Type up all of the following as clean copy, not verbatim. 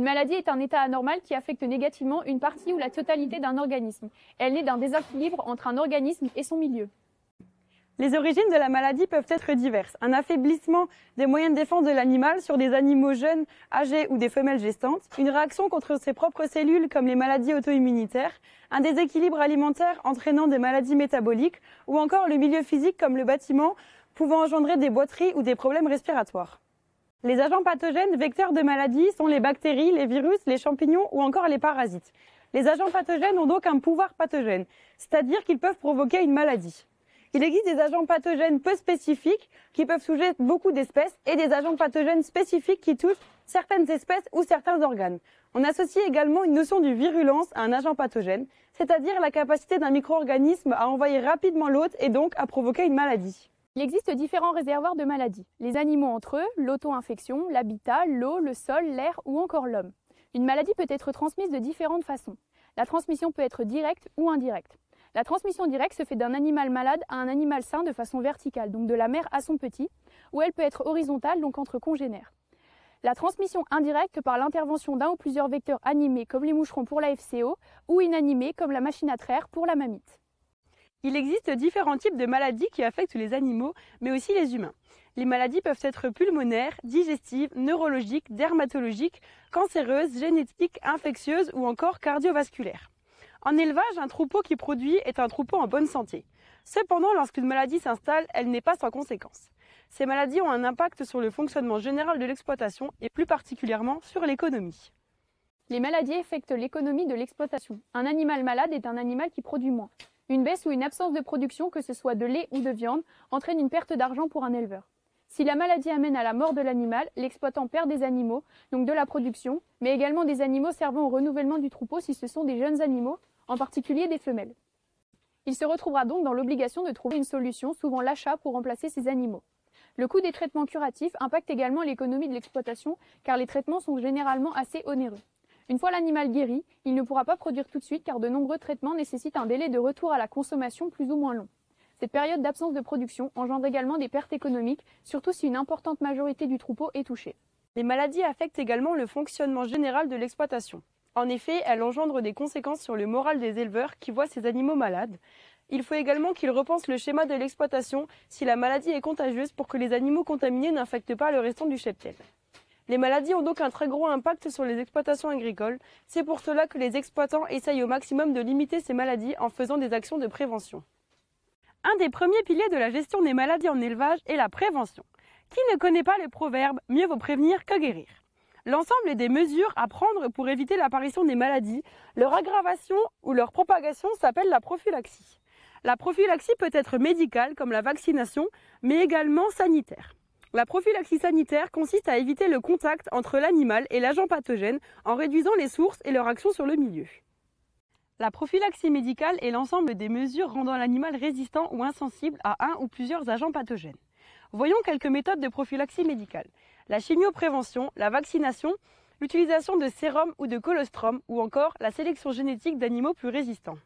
Une maladie est un état anormal qui affecte négativement une partie ou la totalité d'un organisme. Elle naît d'un déséquilibre entre un organisme et son milieu. Les origines de la maladie peuvent être diverses. Un affaiblissement des moyens de défense de l'animal sur des animaux jeunes, âgés ou des femelles gestantes, une réaction contre ses propres cellules comme les maladies auto-immunitaires, un déséquilibre alimentaire entraînant des maladies métaboliques ou encore le milieu physique comme le bâtiment pouvant engendrer des boiteries ou des problèmes respiratoires. Les agents pathogènes vecteurs de maladies sont les bactéries, les virus, les champignons ou encore les parasites. Les agents pathogènes ont donc un pouvoir pathogène, c'est-à-dire qu'ils peuvent provoquer une maladie. Il existe des agents pathogènes peu spécifiques qui peuvent toucher beaucoup d'espèces et des agents pathogènes spécifiques qui touchent certaines espèces ou certains organes. On associe également une notion de virulence à un agent pathogène, c'est-à-dire la capacité d'un micro-organisme à envahir rapidement l'hôte et donc à provoquer une maladie. Il existe différents réservoirs de maladies. Les animaux entre eux, l'auto-infection, l'habitat, l'eau, le sol, l'air ou encore l'homme. Une maladie peut être transmise de différentes façons. La transmission peut être directe ou indirecte. La transmission directe se fait d'un animal malade à un animal sain de façon verticale, donc de la mère à son petit, ou elle peut être horizontale, donc entre congénères. La transmission indirecte par l'intervention d'un ou plusieurs vecteurs animés comme les moucherons pour la FCO ou inanimés comme la machine à traire pour la mamite. Il existe différents types de maladies qui affectent les animaux, mais aussi les humains. Les maladies peuvent être pulmonaires, digestives, neurologiques, dermatologiques, cancéreuses, génétiques, infectieuses ou encore cardiovasculaires. En élevage, un troupeau qui produit est un troupeau en bonne santé. Cependant, lorsqu'une maladie s'installe, elle n'est pas sans conséquence. Ces maladies ont un impact sur le fonctionnement général de l'exploitation et plus particulièrement sur l'économie. Les maladies affectent l'économie de l'exploitation. Un animal malade est un animal qui produit moins. Une baisse ou une absence de production, que ce soit de lait ou de viande, entraîne une perte d'argent pour un éleveur. Si la maladie amène à la mort de l'animal, l'exploitant perd des animaux, donc de la production, mais également des animaux servant au renouvellement du troupeau si ce sont des jeunes animaux, en particulier des femelles. Il se retrouvera donc dans l'obligation de trouver une solution, souvent l'achat, pour remplacer ces animaux. Le coût des traitements curatifs impacte également l'économie de l'exploitation, car les traitements sont généralement assez onéreux. Une fois l'animal guéri, il ne pourra pas produire tout de suite car de nombreux traitements nécessitent un délai de retour à la consommation plus ou moins long. Cette période d'absence de production engendre également des pertes économiques, surtout si une importante majorité du troupeau est touchée. Les maladies affectent également le fonctionnement général de l'exploitation. En effet, elles engendrent des conséquences sur le moral des éleveurs qui voient ces animaux malades. Il faut également qu'ils repensent le schéma de l'exploitation si la maladie est contagieuse pour que les animaux contaminés n'infectent pas le restant du cheptel. Les maladies ont donc un très gros impact sur les exploitations agricoles. C'est pour cela que les exploitants essayent au maximum de limiter ces maladies en faisant des actions de prévention. Un des premiers piliers de la gestion des maladies en élevage est la prévention. Qui ne connaît pas le proverbe « mieux vaut prévenir que guérir ». L'ensemble des mesures à prendre pour éviter l'apparition des maladies, leur aggravation ou leur propagation s'appelle la prophylaxie. La prophylaxie peut être médicale comme la vaccination, mais également sanitaire. La prophylaxie sanitaire consiste à éviter le contact entre l'animal et l'agent pathogène en réduisant les sources et leur action sur le milieu. La prophylaxie médicale est l'ensemble des mesures rendant l'animal résistant ou insensible à un ou plusieurs agents pathogènes. Voyons quelques méthodes de prophylaxie médicale. La chimioprévention, la vaccination, l'utilisation de sérum ou de colostrum ou encore la sélection génétique d'animaux plus résistants.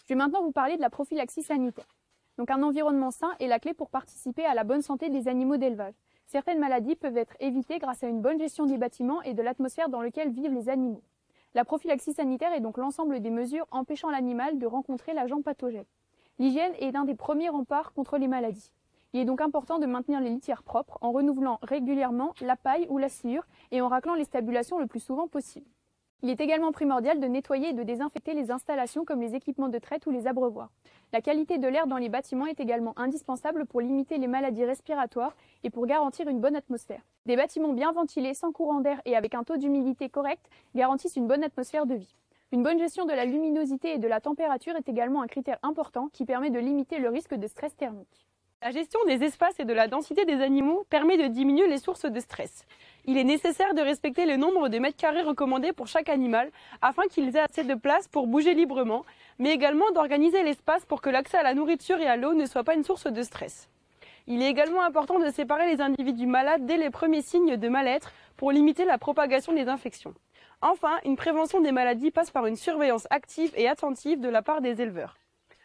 Je vais maintenant vous parler de la prophylaxie sanitaire. Donc un environnement sain est la clé pour participer à la bonne santé des animaux d'élevage. Certaines maladies peuvent être évitées grâce à une bonne gestion des bâtiments et de l'atmosphère dans laquelle vivent les animaux. La prophylaxie sanitaire est donc l'ensemble des mesures empêchant l'animal de rencontrer l'agent pathogène. L'hygiène est l'un des premiers remparts contre les maladies. Il est donc important de maintenir les litières propres en renouvelant régulièrement la paille ou la sciure et en raclant les stabulations le plus souvent possible. Il est également primordial de nettoyer et de désinfecter les installations comme les équipements de traite ou les abreuvoirs. La qualité de l'air dans les bâtiments est également indispensable pour limiter les maladies respiratoires et pour garantir une bonne atmosphère. Des bâtiments bien ventilés, sans courant d'air et avec un taux d'humidité correct garantissent une bonne atmosphère de vie. Une bonne gestion de la luminosité et de la température est également un critère important qui permet de limiter le risque de stress thermique. La gestion des espaces et de la densité des animaux permet de diminuer les sources de stress. Il est nécessaire de respecter le nombre de mètres carrés recommandés pour chaque animal afin qu'ils aient assez de place pour bouger librement, mais également d'organiser l'espace pour que l'accès à la nourriture et à l'eau ne soit pas une source de stress. Il est également important de séparer les individus malades dès les premiers signes de mal-être pour limiter la propagation des infections. Enfin, une prévention des maladies passe par une surveillance active et attentive de la part des éleveurs.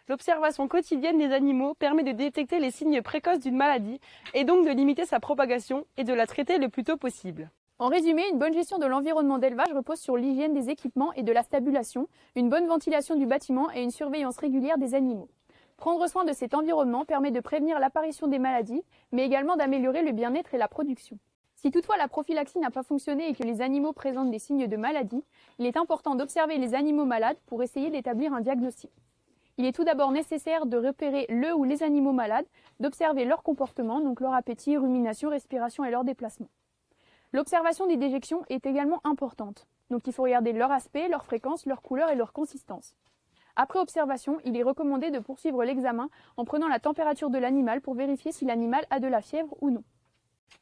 L'observation quotidienne des animaux permet de détecter les signes précoces d'une maladie et donc de limiter sa propagation et de la traiter le plus tôt possible. En résumé, une bonne gestion de l'environnement d'élevage repose sur l'hygiène des équipements et de la stabulation, une bonne ventilation du bâtiment et une surveillance régulière des animaux. Prendre soin de cet environnement permet de prévenir l'apparition des maladies, mais également d'améliorer le bien-être et la production. Si toutefois la prophylaxie n'a pas fonctionné et que les animaux présentent des signes de maladie, il est important d'observer les animaux malades pour essayer d'établir un diagnostic. Il est tout d'abord nécessaire de repérer le ou les animaux malades, d'observer leur comportement, donc leur appétit, rumination, respiration et leur déplacement. L'observation des déjections est également importante, donc il faut regarder leur aspect, leur fréquence, leur couleur et leur consistance. Après observation, il est recommandé de poursuivre l'examen en prenant la température de l'animal pour vérifier si l'animal a de la fièvre ou non.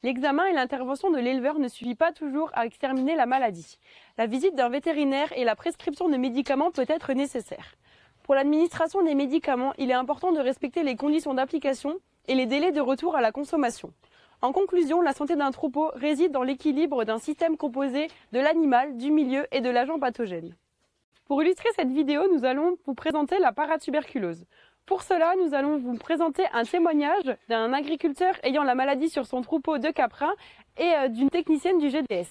L'examen et l'intervention de l'éleveur ne suffit pas toujours à exterminer la maladie. La visite d'un vétérinaire et la prescription de médicaments peut être nécessaire. Pour l'administration des médicaments, il est important de respecter les conditions d'application et les délais de retour à la consommation. En conclusion, la santé d'un troupeau réside dans l'équilibre d'un système composé de l'animal, du milieu et de l'agent pathogène. Pour illustrer cette vidéo, nous allons vous présenter la paratuberculose. Pour cela, nous allons vous présenter un témoignage d'un agriculteur ayant la maladie sur son troupeau de caprins et d'une technicienne du GDS.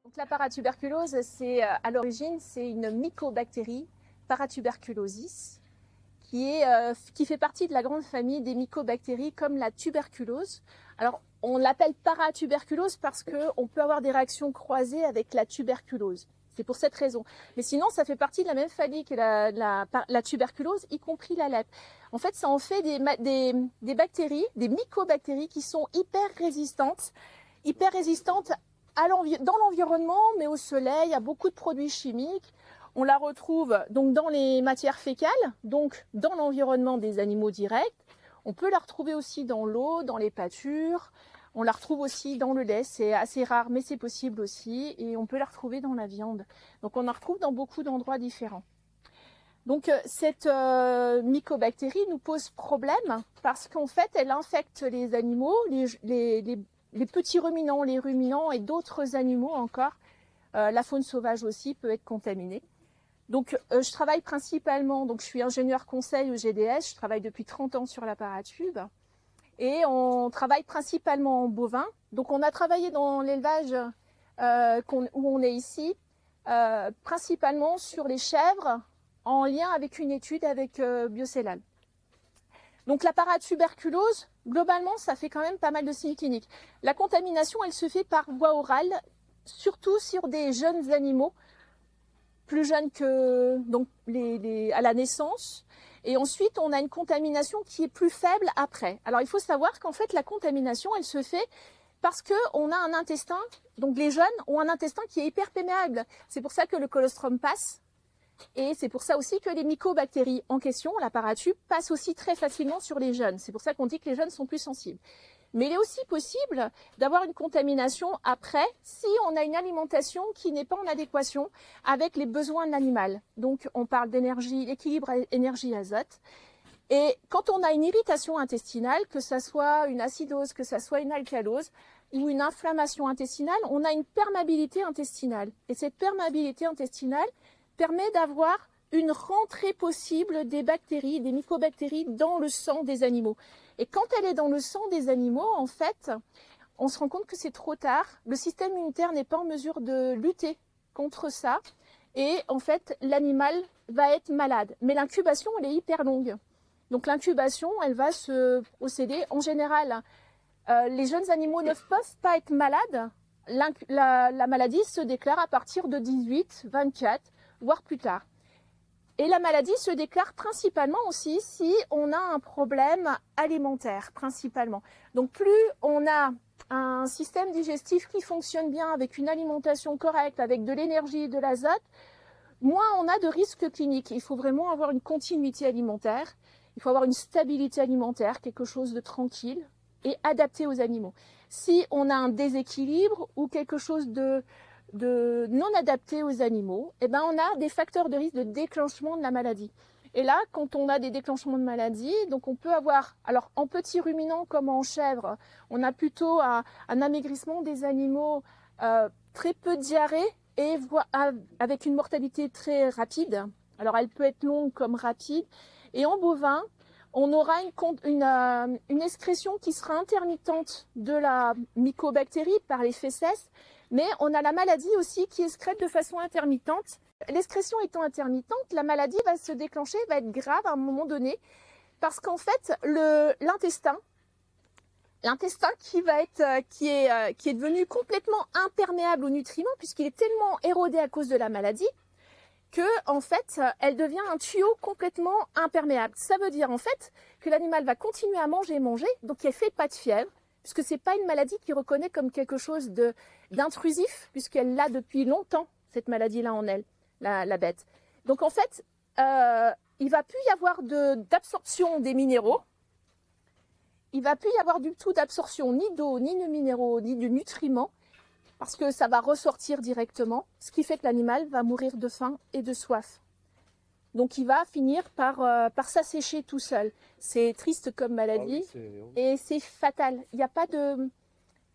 Donc, la paratuberculose, à l'origine, c'est une mycobactérie, Paratuberculosis, qui fait partie de la grande famille des mycobactéries comme la tuberculose. Alors, on l'appelle paratuberculose parce qu'on peut avoir des réactions croisées avec la tuberculose. C'est pour cette raison. Mais sinon, ça fait partie de la même famille que la tuberculose, y compris la lèpre. En fait, ça en fait des bactéries, des mycobactéries qui sont hyper résistantes dans l'environnement, mais au soleil, à beaucoup de produits chimiques. On la retrouve donc dans les matières fécales, donc dans l'environnement des animaux directs. On peut la retrouver aussi dans l'eau, dans les pâtures. On la retrouve aussi dans le lait, c'est assez rare, mais c'est possible aussi. Et on peut la retrouver dans la viande. Donc on la retrouve dans beaucoup d'endroits différents. Donc cette mycobactérie nous pose problème parce qu'en fait, elle infecte les animaux, les petits ruminants, les ruminants et d'autres animaux encore. La faune sauvage aussi peut être contaminée. Donc, je travaille principalement, donc je suis ingénieur conseil au GDS, je travaille depuis 30 ans sur la paratube et on travaille principalement en bovin. Donc, on a travaillé dans l'élevage où on est ici, principalement sur les chèvres en lien avec une étude avec Biocellal. Donc, la paratuberculose, globalement, ça fait quand même pas mal de signes cliniques. La contamination, elle se fait par voie orale, surtout sur des jeunes animaux, plus jeunes que donc à la naissance. Et ensuite, on a une contamination qui est plus faible après. Alors, il faut savoir qu'en fait, la contamination, elle se fait parce qu'on a un intestin, donc les jeunes ont un intestin qui est hyper perméable. C'est pour ça que le colostrum passe. Et c'est pour ça aussi que les mycobactéries en question, la paratube, passent aussi très facilement sur les jeunes. C'est pour ça qu'on dit que les jeunes sont plus sensibles. Mais il est aussi possible d'avoir une contamination après si on a une alimentation qui n'est pas en adéquation avec les besoins de l'animal. Donc on parle d'énergie, l'équilibre énergie-azote. Et quand on a une irritation intestinale, que ce soit une acidose, que ce soit une alcalose ou une inflammation intestinale, on a une perméabilité intestinale. Et cette perméabilité intestinale permet d'avoir une rentrée possible des bactéries, des mycobactéries dans le sang des animaux. Et quand elle est dans le sang des animaux, en fait, on se rend compte que c'est trop tard. Le système immunitaire n'est pas en mesure de lutter contre ça. Et en fait, l'animal va être malade. Mais l'incubation, elle est hyper longue. Donc l'incubation, elle va se procéder. En général, les jeunes animaux ne peuvent pas être malades. La maladie se déclare à partir de 18, 24, voire plus tard. Et la maladie se déclare principalement aussi si on a un problème alimentaire, principalement. Donc plus on a un système digestif qui fonctionne bien, avec une alimentation correcte, avec de l'énergie, de l'azote, moins on a de risques cliniques. Il faut vraiment avoir une continuité alimentaire, il faut avoir une stabilité alimentaire, quelque chose de tranquille et adapté aux animaux. Si on a un déséquilibre ou quelque chose de non adapté aux animaux, eh ben on a des facteurs de risque de déclenchement de la maladie. Et là, quand on a des déclenchements de maladie, donc on peut avoir, alors en petits ruminants comme en chèvre, on a plutôt un amaigrissement des animaux, très peu de diarrhée et avec une mortalité très rapide. Alors elle peut être longue comme rapide. Et en bovin, on aura une excrétion qui sera intermittente de la mycobactérie par les fécès, mais on a la maladie aussi qui excrète de façon intermittente. L'excrétion étant intermittente, la maladie va se déclencher, va être grave à un moment donné, parce qu'en fait, l'intestin qui est devenu complètement imperméable aux nutriments, puisqu'il est tellement érodé à cause de la maladie, que en fait, elle devient un tuyau complètement imperméable. Ça veut dire en fait que l'animal va continuer à manger, donc elle fait pas de fièvre, puisque c'est pas une maladie qui reconnaît comme quelque chose d'intrusif, puisqu'elle l'a depuis longtemps, cette maladie-là en elle, la bête. Donc en fait, il va plus y avoir d'absorption des minéraux, il va plus y avoir du tout d'absorption ni d'eau, ni de minéraux, ni de nutriments, parce que ça va ressortir directement, ce qui fait que l'animal va mourir de faim et de soif. Donc il va finir par s'assécher tout seul. C'est triste comme maladie et c'est fatal.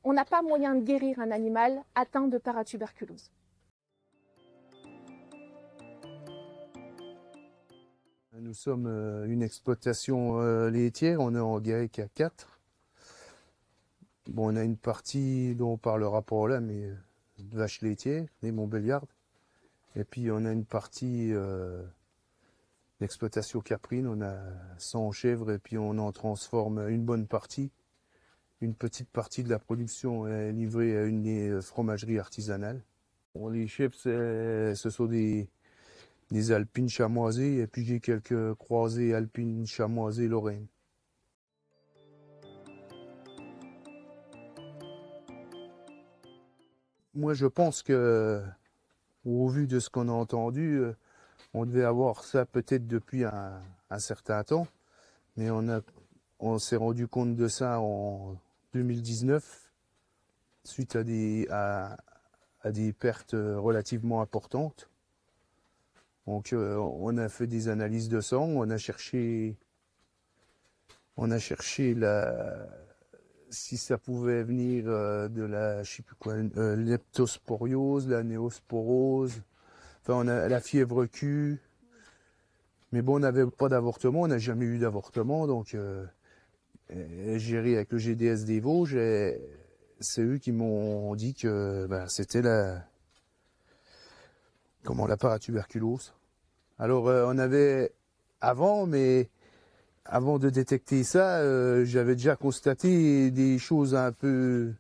On n'a pas moyen de guérir un animal atteint de paratuberculose. Nous sommes une exploitation laitière, on est en Guérec à 4. Bon, on a une partie dont on parlera pas là, mais de vaches laitières, des Montbéliardes. Et puis on a une partie d'exploitation caprine, on a 100 chèvres et puis on en transforme une bonne partie. Une petite partie de la production est livrée à une des fromageries artisanales. Bon, les chèvres, ce sont des alpines chamoisées et puis j'ai quelques croisées alpines chamoisées Lorraine. Moi, je pense que, au vu de ce qu'on a entendu, on devait avoir ça peut-être depuis un certain temps, mais on s'est rendu compte de ça en 2019, suite à des pertes relativement importantes. Donc, on a fait des analyses de sang, on a cherché si ça pouvait venir de la, je sais plus quoi, leptosporiose, la néosporose, enfin on a la fièvre Q. Mais bon, on n'avait pas d'avortement, on n'a jamais eu d'avortement, donc géré avec le GDS des Vosges, c'est eux qui m'ont dit que c'était la paratuberculose. Alors on avait avant, mais avant de détecter ça, j'avais déjà constaté des choses un peu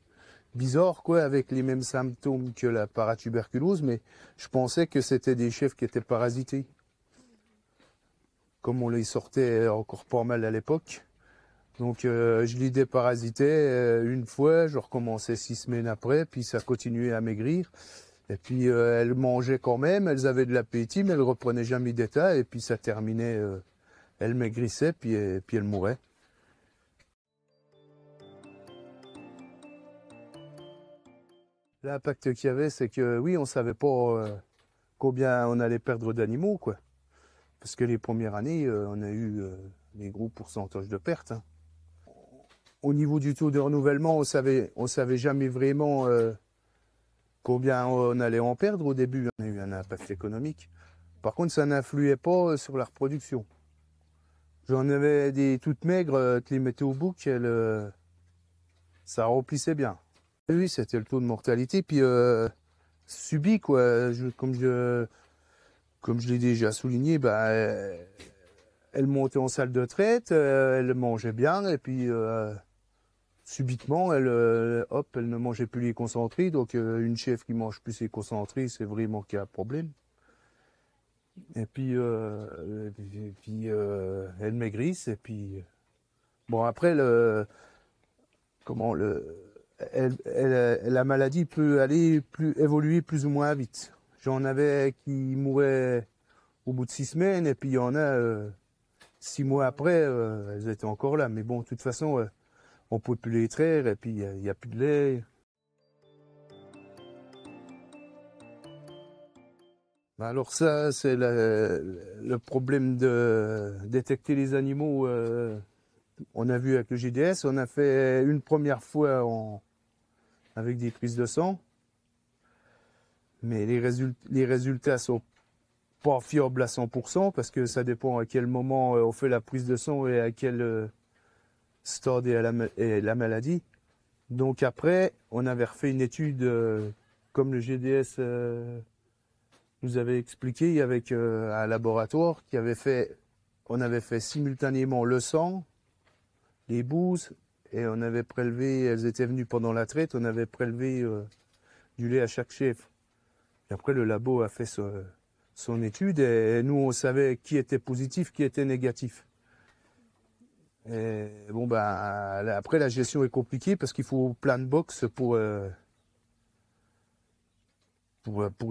bizarres, quoi, avec les mêmes symptômes que la paratuberculose, mais je pensais que c'était des chèvres qui étaient parasités. Comme on les sortait encore pas mal à l'époque. Donc je les déparasitais une fois, je recommençais 6 semaines après, puis ça continuait à maigrir. Et puis elles mangeaient quand même, elles avaient de l'appétit, mais elles reprenaient jamais d'état, et puis ça terminait... Elle maigrissait, puis elle mourait. L'impact qu'il y avait, c'est que oui, on ne savait pas combien on allait perdre d'animaux, quoi. Parce que les premières années, on a eu des gros pourcentages de pertes. Hein. Au niveau du taux de renouvellement, on savait jamais vraiment combien on allait en perdre au début. On a eu un impact économique. Par contre, ça n'influait pas sur la reproduction. J'en avais des toutes maigres, tu les mettais au bouc, ça remplissait bien. Et oui, c'était le taux de mortalité, puis subi, quoi. Comme je l'ai déjà souligné, elle montait en salle de traite, elle mangeait bien, et puis subitement, elle ne mangeait plus les concentrés. Donc une chèvre qui mange plus ses concentrés, c'est vraiment qu'il y a un problème. Et puis, elle maigrisse, et puis bon, après la maladie peut évoluer plus ou moins vite. J'en avais qui mouraient au bout de 6 semaines, et puis il y en a 6 mois après, elles étaient encore là. Mais bon, de toute façon, on ne peut plus les traire, et puis il n'y a plus de lait. Alors ça, c'est le problème de détecter les animaux. On a vu avec le GDS, on a fait une première fois avec des prises de sang. Mais les résultats sont pas fiable à 100% parce que ça dépend à quel moment on fait la prise de sang et à quel stade est la maladie. Donc après, on avait refait une étude comme le GDS nous avait expliqué avec un laboratoire qui avait fait, on avait fait simultanément le sang, les bouses, et on avait prélevé, elles étaient venues pendant la traite, on avait prélevé du lait à chaque chèvre. Et après, le labo a fait son étude et nous, on savait qui était positif, qui était négatif. Et bon, ben, après, la gestion est compliquée parce qu'il faut plein de box pour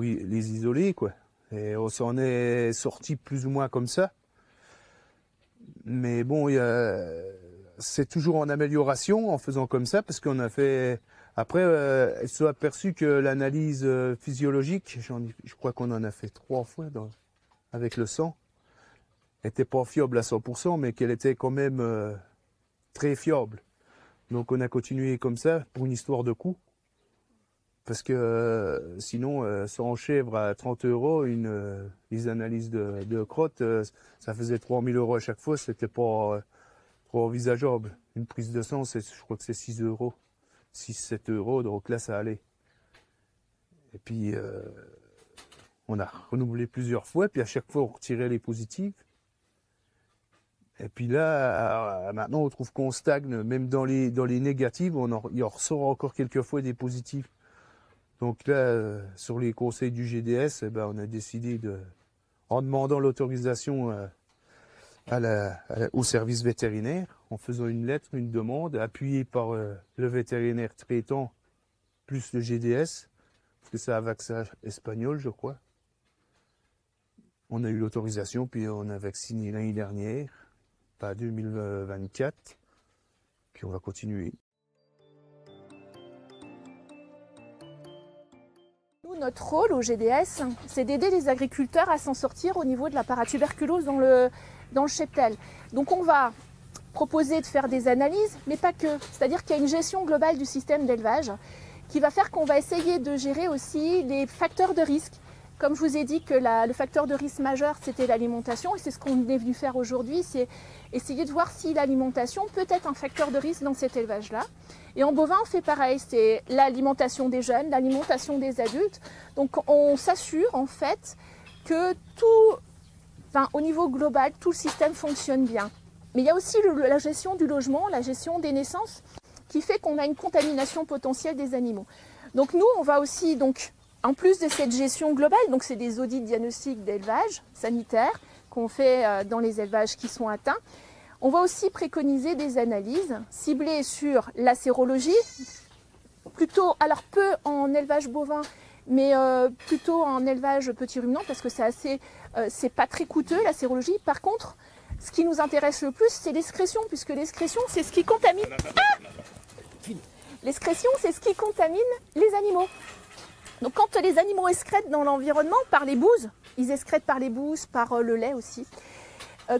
les isoler, quoi. Et on s'en est sorti plus ou moins comme ça. Mais bon, c'est toujours en amélioration en faisant comme ça parce qu'on a fait... Après, ils se sont aperçus que l'analyse physiologique, je crois qu'on en a fait 3 fois avec le sang, n'était pas fiable à 100%, mais qu'elle était quand même très fiable. Donc on a continué comme ça pour une histoire de coût. Parce que sinon, 100 chèvres à 30 €, les analyses de crottes, ça faisait 3 000 € à chaque fois, c'était pas trop envisageable. Une prise de sang, je crois que c'est 6 €. 6-7 €, donc là ça allait. Et puis on a renouvelé plusieurs fois, puis à chaque fois on retirait les positifs. Et puis là, maintenant on trouve qu'on stagne, même dans les négatifs, il en ressort encore quelques fois des positifs. Donc là, sur les conseils du GDS, on a décidé en demandant l'autorisation au service vétérinaire, en faisant une lettre, une demande, appuyée par le vétérinaire traitant, plus le GDS, parce que c'est un vaccin espagnol, je crois. On a eu l'autorisation, puis on a vacciné l'année dernière, pas 2024, puis on va continuer. Nous, notre rôle au GDS, c'est d'aider les agriculteurs à s'en sortir au niveau de la paratuberculose dans le cheptel. Donc on va proposer de faire des analyses, mais pas que. C'est-à-dire qu'il y a une gestion globale du système d'élevage qui va faire qu'on va essayer de gérer aussi les facteurs de risque. Comme je vous ai dit que le facteur de risque majeur, c'était l'alimentation, et c'est ce qu'on est venu faire aujourd'hui, c'est essayer de voir si l'alimentation peut être un facteur de risque dans cet élevage-là. Et en bovin, on fait pareil, c'est l'alimentation des jeunes, l'alimentation des adultes. Donc on s'assure en fait que au niveau global, tout le système fonctionne bien. Mais il y a aussi la gestion du logement, la gestion des naissances, qui fait qu'on a une contamination potentielle des animaux. Donc nous, on va aussi, en plus de cette gestion globale, donc c'est des audits diagnostiques d'élevage sanitaire qu'on fait dans les élevages qui sont atteints, on va aussi préconiser des analyses ciblées sur la sérologie, plutôt, alors peu en élevage bovin, mais plutôt en élevage petit ruminant, parce que c'est pas très coûteux la sérologie. Par contre, ce qui nous intéresse le plus, c'est l'excrétion, puisque l'excrétion, c'est ce qui contamine. L'excrétion, c'est ce qui contamine les animaux. Donc quand les animaux excrètent dans l'environnement par les bouses, ils excrètent par les bouses, par le lait aussi.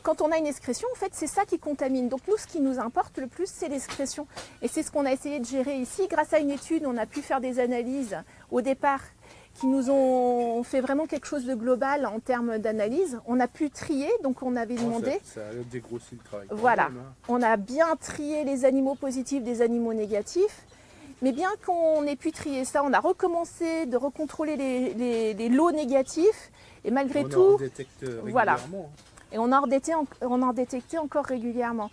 Quand on a une excrétion, en fait, c'est ça qui contamine. Donc nous, ce qui nous importe le plus, c'est l'excrétion. Et c'est ce qu'on a essayé de gérer ici. Grâce à une étude, on a pu faire des analyses au départ qui nous ont fait vraiment quelque chose de global en termes d'analyse. On a pu trier, donc on avait demandé... Ça a dégrossi le travail. Voilà, Même, hein. On a bien trié les animaux positifs des animaux négatifs. Mais bien qu'on ait pu trier ça, on a recommencé de recontrôler les lots négatifs. Et malgré tout, voilà. Et on en détecté encore régulièrement.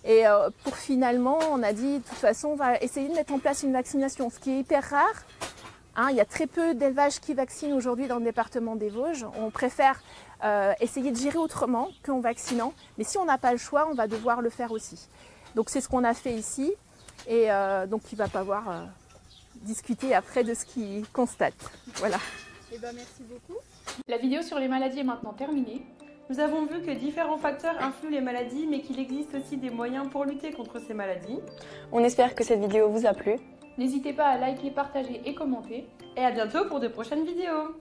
Et pour finalement, on a dit, de toute façon, on va essayer de mettre en place une vaccination, ce qui est hyper rare. Il y a très peu d'élevages qui vaccinent aujourd'hui dans le département des Vosges. On préfère essayer de gérer autrement qu'en vaccinant. Mais si on n'a pas le choix, on va devoir le faire aussi. Donc c'est ce qu'on a fait ici. Et donc il va pas voir discuter après de ce qu'il constate. Voilà. Merci beaucoup. La vidéo sur les maladies est maintenant terminée. Nous avons vu que différents facteurs influent les maladies, mais qu'il existe aussi des moyens pour lutter contre ces maladies. On espère que cette vidéo vous a plu. N'hésitez pas à liker, partager et commenter. Et à bientôt pour de prochaines vidéos.